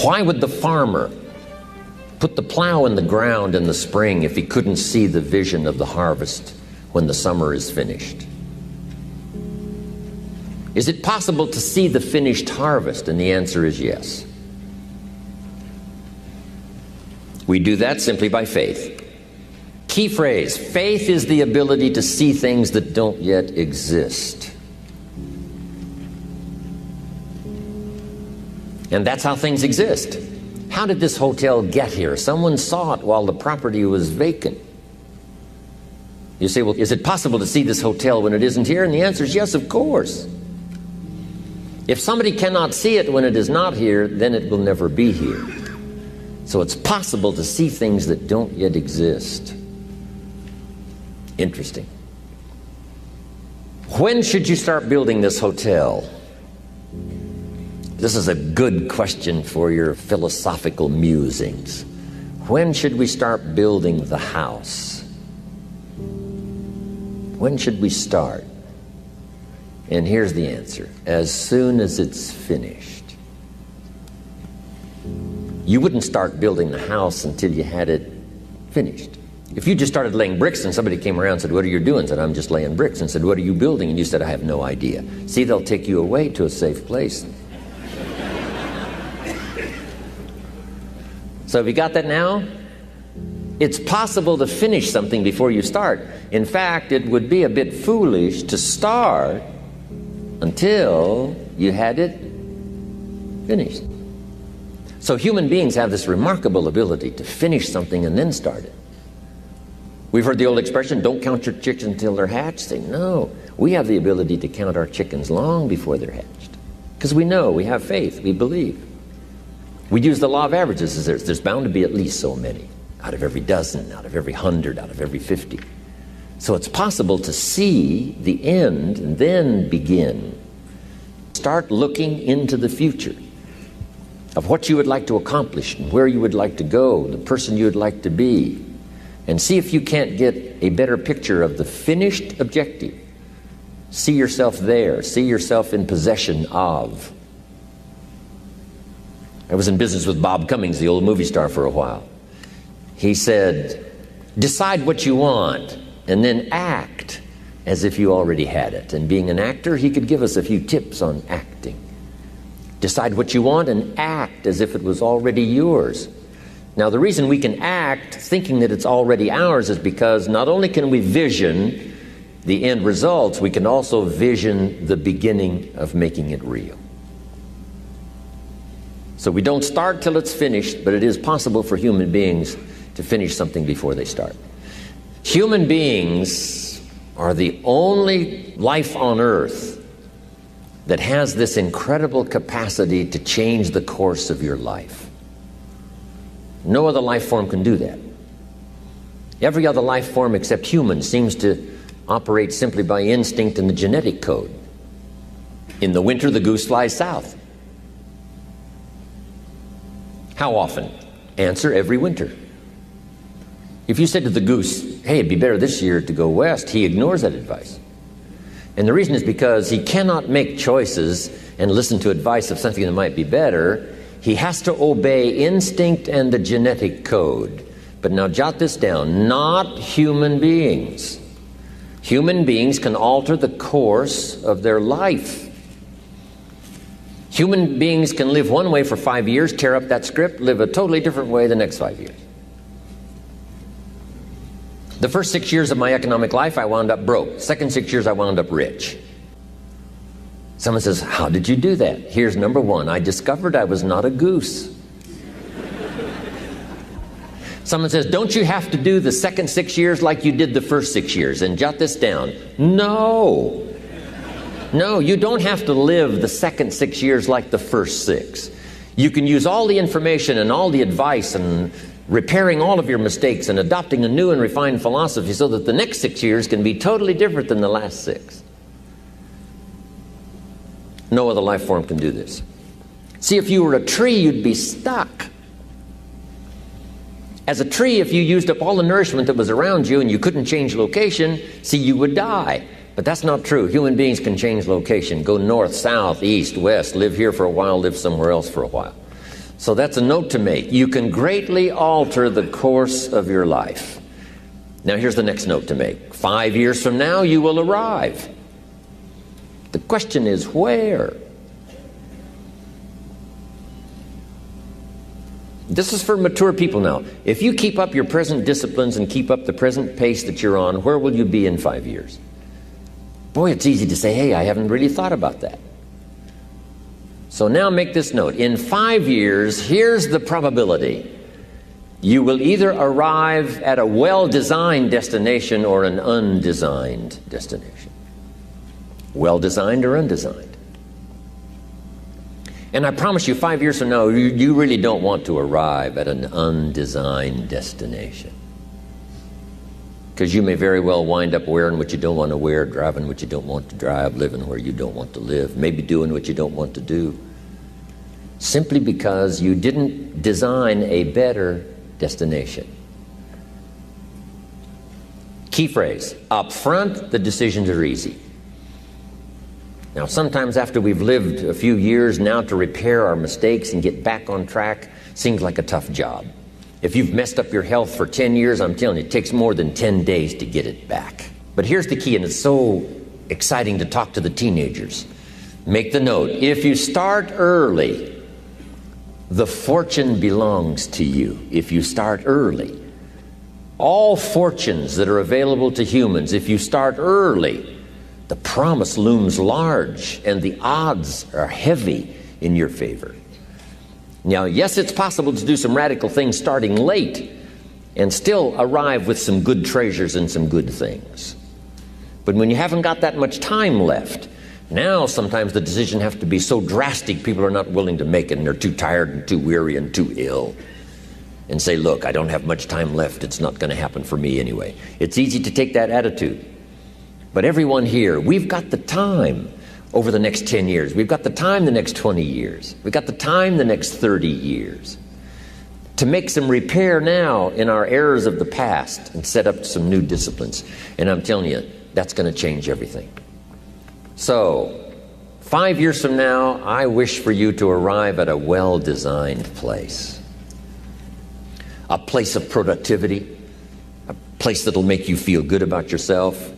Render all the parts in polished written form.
Why would the farmer put the plow in the ground in the spring if he couldn't see the vision of the harvest when the summer is finished? Is it possible to see the finished harvest? And the answer is yes. We do that simply by faith. Key phrase, faith is the ability to see things that don't yet exist. And that's how things exist. How did this hotel get here? Someone saw it while the property was vacant. You say, well, is it possible to see this hotel when it isn't here? And the answer is yes, of course. If somebody cannot see it when it is not here, then it will never be here. So it's possible to see things that don't yet exist. Interesting. When should you start building this hotel? This is a good question for your philosophical musings. When should we start building the house? When should we start? And here's the answer. As soon as it's finished. You wouldn't start building the house until you had it finished. If you just started laying bricks and somebody came around and said, what are you doing? Said, I'm just laying bricks. And said, what are you building? And you said, I have no idea. See, they'll take you away to a safe place. So have you got that now? It's possible to finish something before you start. In fact, it would be a bit foolish to start until you had it finished. So human beings have this remarkable ability to finish something and then start it. We've heard the old expression, don't count your chickens until they're hatched. Say, no, we have the ability to count our chickens long before they're hatched. Because we know, we have faith, we believe. We use the law of averages. There's bound to be at least so many. Out of every dozen, out of every 100, out of every 50. So it's possible to see the end and then begin. Start looking into the future of what you would like to accomplish and where you would like to go, the person you would like to be. And see if you can't get a better picture of the finished objective. See yourself there. See yourself in possession of. I was in business with Bob Cummings, the old movie star, for a while. He said, decide what you want and then act as if you already had it. And being an actor, he could give us a few tips on acting. Decide what you want and act as if it was already yours. Now, the reason we can act thinking that it's already ours is because not only can we vision the end results, we can also vision the beginning of making it real. So we don't start till it's finished, but it is possible for human beings to finish something before they start. Human beings are the only life on earth that has this incredible capacity to change the course of your life. No other life form can do that. Every other life form except humans seems to operate simply by instinct and the genetic code. In the winter, the goose flies south. How often? Answer, every winter. If you said to the goose, hey, it'd be better this year to go west, he ignores that advice. And the reason is because he cannot make choices and listen to advice of something that might be better. He has to obey instinct and the genetic code. But now jot this down, not human beings. Human beings can alter the course of their life. Human beings can live one way for 5 years, tear up that script, live a totally different way the next 5 years. The first 6 years of my economic life, I wound up broke. Second 6 years, I wound up rich. Someone says, how did you do that? Here's number one. I discovered I was not a goose. Someone says, don't you have to do the second 6 years like you did the first 6 years? And jot this down. No. No, you don't have to live the second 6 years like the first 6. You can use all the information and all the advice and repairing all of your mistakes and adopting a new and refined philosophy so that the next 6 years can be totally different than the last 6. No other life form can do this. See, if you were a tree, you'd be stuck. As a tree, if you used up all the nourishment that was around you and you couldn't change location, see, you would die. But that's not true. Human beings can change location, go north, south, east, west, live here for a while, live somewhere else for a while. So that's a note to make. You can greatly alter the course of your life. Now here's the next note to make. 5 years from now, you will arrive. The question is where? This is for mature people now. If you keep up your present disciplines and keep up the present pace that you're on, where will you be in 5 years? Boy, it's easy to say, hey, I haven't really thought about that. So now make this note. In 5 years, here's the probability. You will either arrive at a well-designed destination or an undesigned destination. Well-designed or undesigned. And I promise you, 5 years from now, you really don't want to arrive at an undesigned destination. Because you may very well wind up wearing what you don't want to wear, driving what you don't want to drive, living where you don't want to live, maybe doing what you don't want to do. Simply because you didn't design a better destination. Key phrase, up front, the decisions are easy. Now, sometimes after we've lived a few years, now to repair our mistakes and get back on track seems like a tough job. If you've messed up your health for 10 years, I'm telling you, it takes more than 10 days to get it back. But here's the key, and it's so exciting to talk to the teenagers. Make the note, if you start early, the fortune belongs to you. If you start early. All fortunes that are available to humans, if you start early, the promise looms large and the odds are heavy in your favor. Now, yes, it's possible to do some radical things starting late and still arrive with some good treasures and some good things. But when you haven't got that much time left, now sometimes the decision has to be so drastic people are not willing to make it and they're too tired and too weary and too ill. And say, look, I don't have much time left. It's not going to happen for me anyway. It's easy to take that attitude. But everyone here, we've got the time over the next 10 years. We've got the time the next 20 years. We've got the time the next 30 years to make some repair now in our errors of the past and set up some new disciplines. And I'm telling you, that's going to change everything. So, 5 years from now, I wish for you to arrive at a well-designed place. A place of productivity, a place that'll make you feel good about yourself,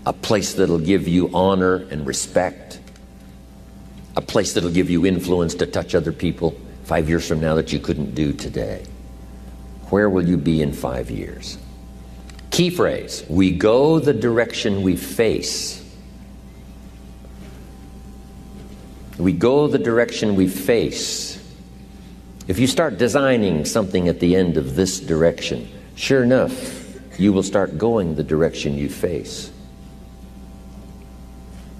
a place that'll give you honor and respect, a place that'll give you influence to touch other people 5 years from now that you couldn't do today. Where will you be in 5 years? Key phrase, we go the direction we face. We go the direction we face. If you start designing something at the end of this direction, sure enough, you will start going the direction you face.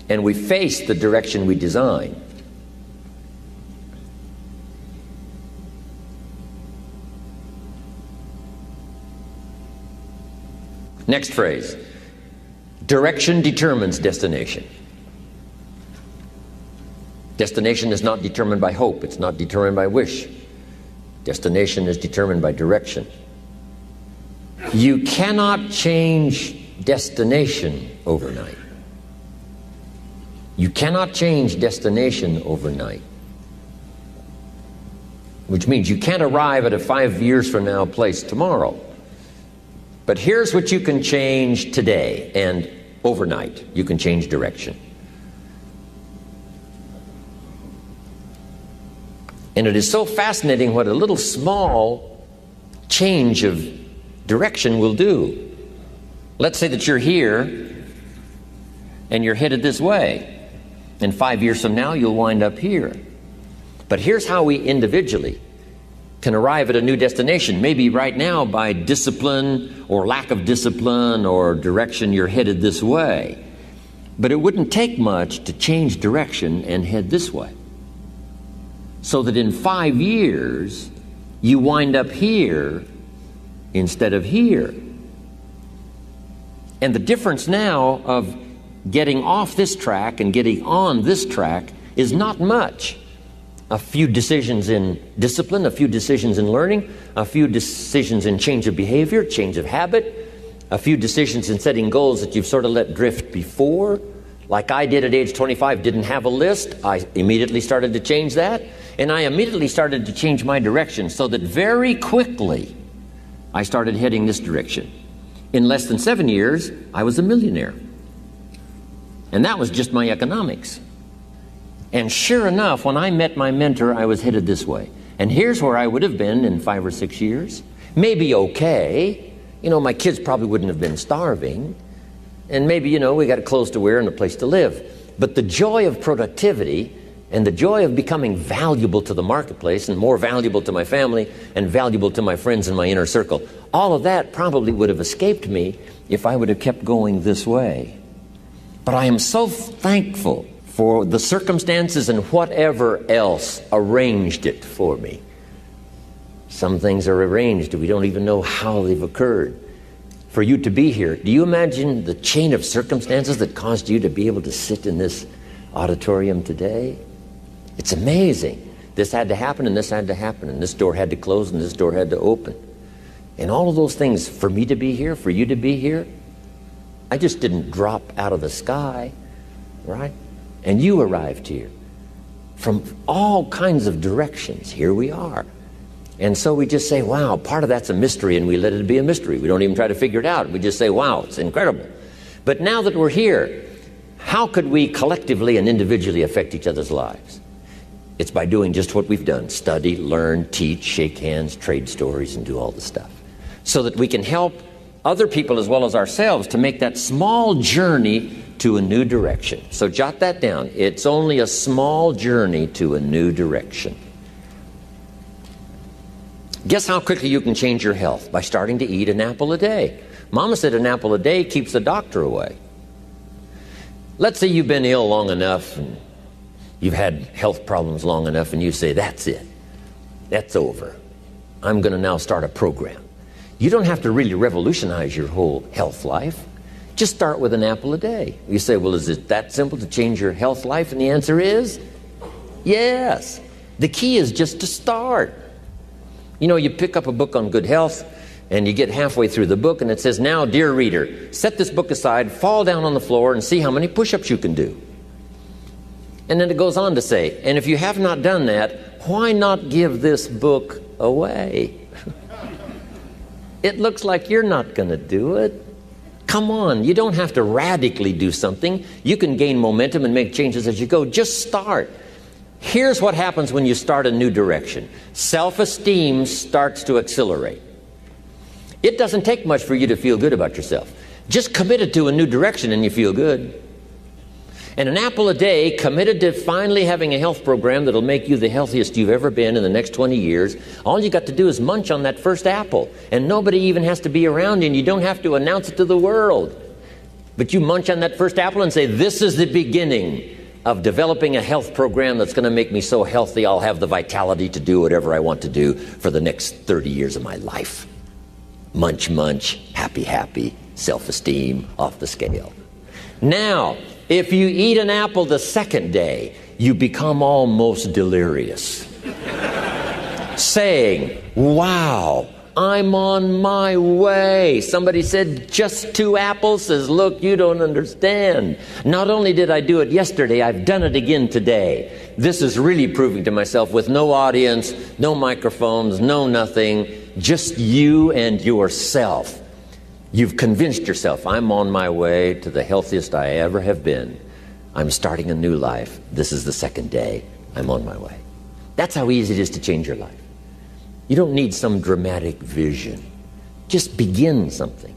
And we face the direction we design. Next phrase, direction determines destination. Destination is not determined by hope. It's not determined by wish. Destination is determined by direction. You cannot change destination overnight. You cannot change destination overnight. Which means you can't arrive at a 5 years from now place tomorrow. But here's what you can change today and overnight. You can change direction. And it is so fascinating what a little small change of direction will do. Let's say that you're here and you're headed this way. And 5 years from now, you'll wind up here. But here's how we individually can arrive at a new destination. Maybe right now by discipline or lack of discipline or direction, you're headed this way. But it wouldn't take much to change direction and head this way. So that in 5 years, you wind up here instead of here. And the difference now of getting off this track and getting on this track is not much. A few decisions in discipline, a few decisions in learning, a few decisions in change of behavior, change of habit, a few decisions in setting goals that you've sort of let drift before. Like I did at age 25, didn't have a list. I immediately started to change that. And I immediately started to change my direction so that very quickly I started heading this direction. In less than 7 years, I was a millionaire. And that was just my economics. And sure enough, when I met my mentor, I was headed this way. And here's where I would have been in 5 or 6 years. Maybe okay. You know, my kids probably wouldn't have been starving. And maybe, you know, we got clothes to wear and a place to live. But the joy of productivity and the joy of becoming valuable to the marketplace and more valuable to my family and valuable to my friends in my inner circle, all of that probably would have escaped me if I would have kept going this way. But I am so thankful for the circumstances and whatever else arranged it for me. Some things are arranged, we don't even know how they've occurred. For you to be here, do you imagine the chain of circumstances that caused you to be able to sit in this auditorium today? It's amazing. This had to happen, and this had to happen, and this door had to close, and this door had to open. And all of those things, for me to be here, for you to be here, I just didn't drop out of the sky, right? And you arrived here from all kinds of directions. Here we are. And so we just say, wow, part of that's a mystery, and we let it be a mystery. We don't even try to figure it out. We just say, wow, it's incredible. But now that we're here, how could we collectively and individually affect each other's lives? It's by doing just what we've done. Study, learn, teach, shake hands, trade stories, and do all the stuff. So that we can help other people as well as ourselves to make that small journey to a new direction. So jot that down. It's only a small journey to a new direction. Guess how quickly you can change your health? By starting to eat an apple a day. Mama said an apple a day keeps the doctor away. Let's say you've been ill long enough and you've had health problems long enough and you say, that's it. That's over. I'm going to now start a program. You don't have to really revolutionize your whole health life. Just start with an apple a day. You say, well, is it that simple to change your health life? And the answer is yes. The key is just to start. You know, you pick up a book on good health and you get halfway through the book and it says, now, dear reader, set this book aside, fall down on the floor and see how many push-ups you can do. And then it goes on to say, and if you have not done that, why not give this book away? It looks like you're not going to do it. Come on, you don't have to radically do something. You can gain momentum and make changes as you go. Just start. Here's what happens when you start a new direction. Self-esteem starts to accelerate. It doesn't take much for you to feel good about yourself. Just committed to a new direction and you feel good. And an apple a day, committed to finally having a health program that'll make you the healthiest you've ever been in the next 20 years, all you got to do is munch on that first apple. And nobody even has to be around you, and you don't have to announce it to the world. But you munch on that first apple and say, this is the beginning of developing a health program that's going to make me so healthy I'll have the vitality to do whatever I want to do for the next 30 years of my life. Munch, munch, happy, happy, self-esteem off the scale. Now, if you eat an apple the second day, you become almost delirious, saying, wow, I'm on my way. Somebody said, just 2 apples? Says, look, you don't understand. Not only did I do it yesterday, I've done it again today. This is really proving to myself with no audience, no microphones, no nothing, just you and yourself. You've convinced yourself, I'm on my way to the healthiest I ever have been. I'm starting a new life. This is the second day. I'm on my way. That's how easy it is to change your life. You don't need some dramatic vision. Just begin something.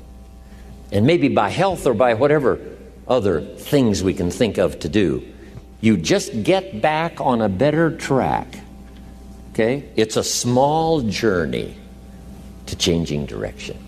And maybe by health or by whatever other things we can think of to do, you just get back on a better track. Okay? It's a small journey to changing direction.